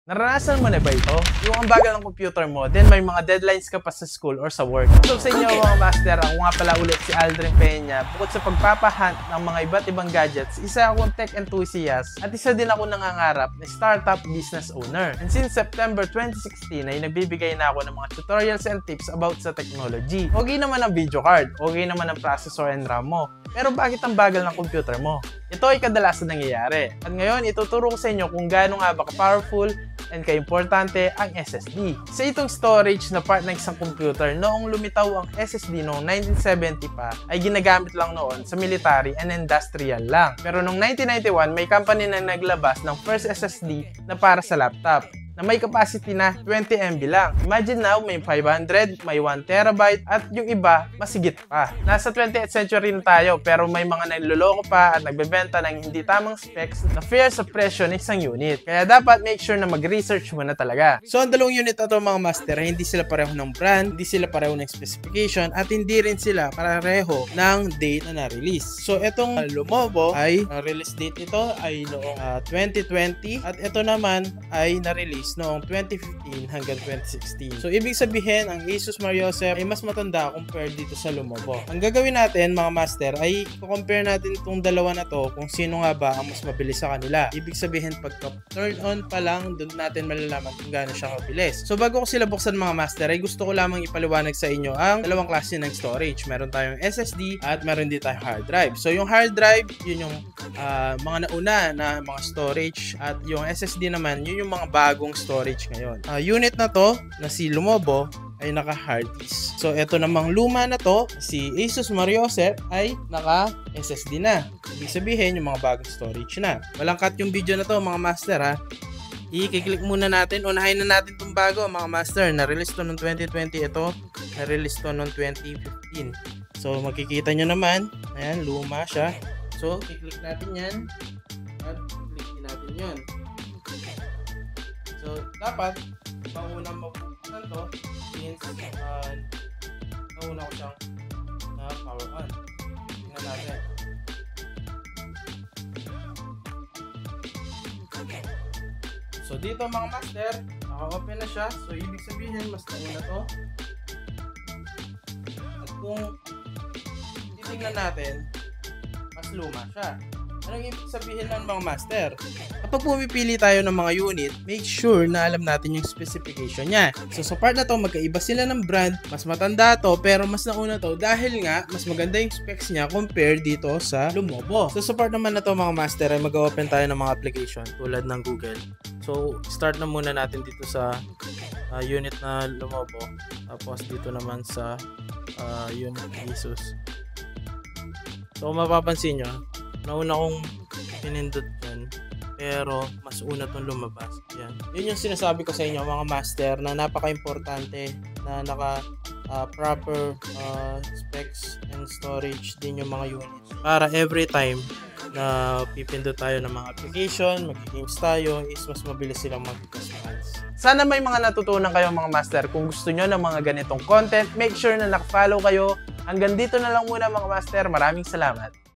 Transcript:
Naranasan mo na ba ito? Yung ang bagal ng computer mo, then may mga deadlines ka pa sa school or sa work. So sa inyo mga master, ako nga pala ulit si Aldrin Peña. Bukod sa pagpapahunt ng mga iba't ibang gadgets, isa akong tech enthusiast at isa din ako nangangarap na startup business owner. And since September 2016 ay nagbibigay na ako ng mga tutorials and tips about sa technology. Okay naman ang video card, okay naman ang processor and RAM mo. Pero bakit ang bagal ng computer mo? Ito ay kadalasan nangyayari. At ngayon, ituturo ko sa inyo kung gaano nga ba ka-powerful and ka-importante ang SSD. Sa itong storage na part ng isang computer, noong lumitaw ang SSD noong 1970 pa, ay ginagamit lang noon sa military and industrial lang. Pero noong 1991, may company na naglabas ng first SSD na para sa laptop, na may capacity na 20 MB lang. Imagine now, may 500, may 1 terabyte, at yung iba, masigit pa. Nasa 20th century na tayo, pero may mga nagloloko pa at nagbebenta ng hindi tamang specs na fair sa presyo ng isang unit. Kaya dapat make sure na mag-research mo na talaga. So, ang dalawang unit na to mga master, hindi sila pareho ng brand, hindi sila pareho ng specification, at hindi rin sila pareho ng date na na-release. So, itong Lenovo ay release date nito ay noong 2020, at ito naman ay na-release noong 2015 hanggang 2016. So, ibig sabihin, ang Asus Mariosep ay mas matanda compared dito sa Lenovo. Ang gagawin natin, mga master, ay i-compare natin itong dalawa na to kung sino nga ba ang mas mabilis sa kanila. Ibig sabihin, pagka turn on pa lang, doon natin malalaman kung gaano siya kabilis. So, bago ko sila buksan, mga master, ay gusto ko lamang ipaliwanag sa inyo ang dalawang klase ng storage. Meron tayong SSD at meron din tayong hard drive. So, yung hard drive, yun yung mga nauna na mga storage, at yung SSD naman, yun yung mga bagong storage ngayon. Unit na to na si Lenovo ay naka hard disk. So ito namang luma na to, si Asus Mariosep, ay naka SSD na. Ibig sabihin yung mga bagong storage na. Walang cut yung video na to mga master ha. I-click muna natin. Unahin na natin itong bago mga master. Na-release to noong 2020 ito. Na-release to noong 2015. So makikita nyo naman, ayan, luma siya. So i-click natin yan at click natin yun. So, dapat, pangunang mabuksan to since nauna ko siyang power on. Tingnan natin. So, dito mga master, naka-open na siya. So, ibig sabihin, mas nauna to. At kung titignan natin, mas luma siya. Anong ibig sabihin ng mga master? Kapag pumipili tayo ng mga unit, make sure na alam natin yung specification niya. So sa part na to, magkaiba sila ng brand, mas matanda to, pero mas nauna to dahil nga, mas maganda yung specs niya compared dito sa Lenovo. So sa part naman na to mga master, ay mag-open tayo ng mga application tulad ng Google. So start na muna natin dito sa unit na Lenovo. Tapos dito naman sa unit na Asus. So kung mapapansin nyo, nauna kong pinindot dyan, pero mas una itong lumabas. Yan. Yun yung sinasabi ko sa inyo mga master, na napaka-importante na proper specs and storage din yung mga units. Para every time na pipindot tayo ng mga application, mag-games tayo, is mas mabilis silang mag-response. Sana may mga natutunan kayo mga master. Kung gusto nyo ng mga ganitong content, make sure na nakafollow kayo. Hanggang dito na lang muna mga master. Maraming salamat.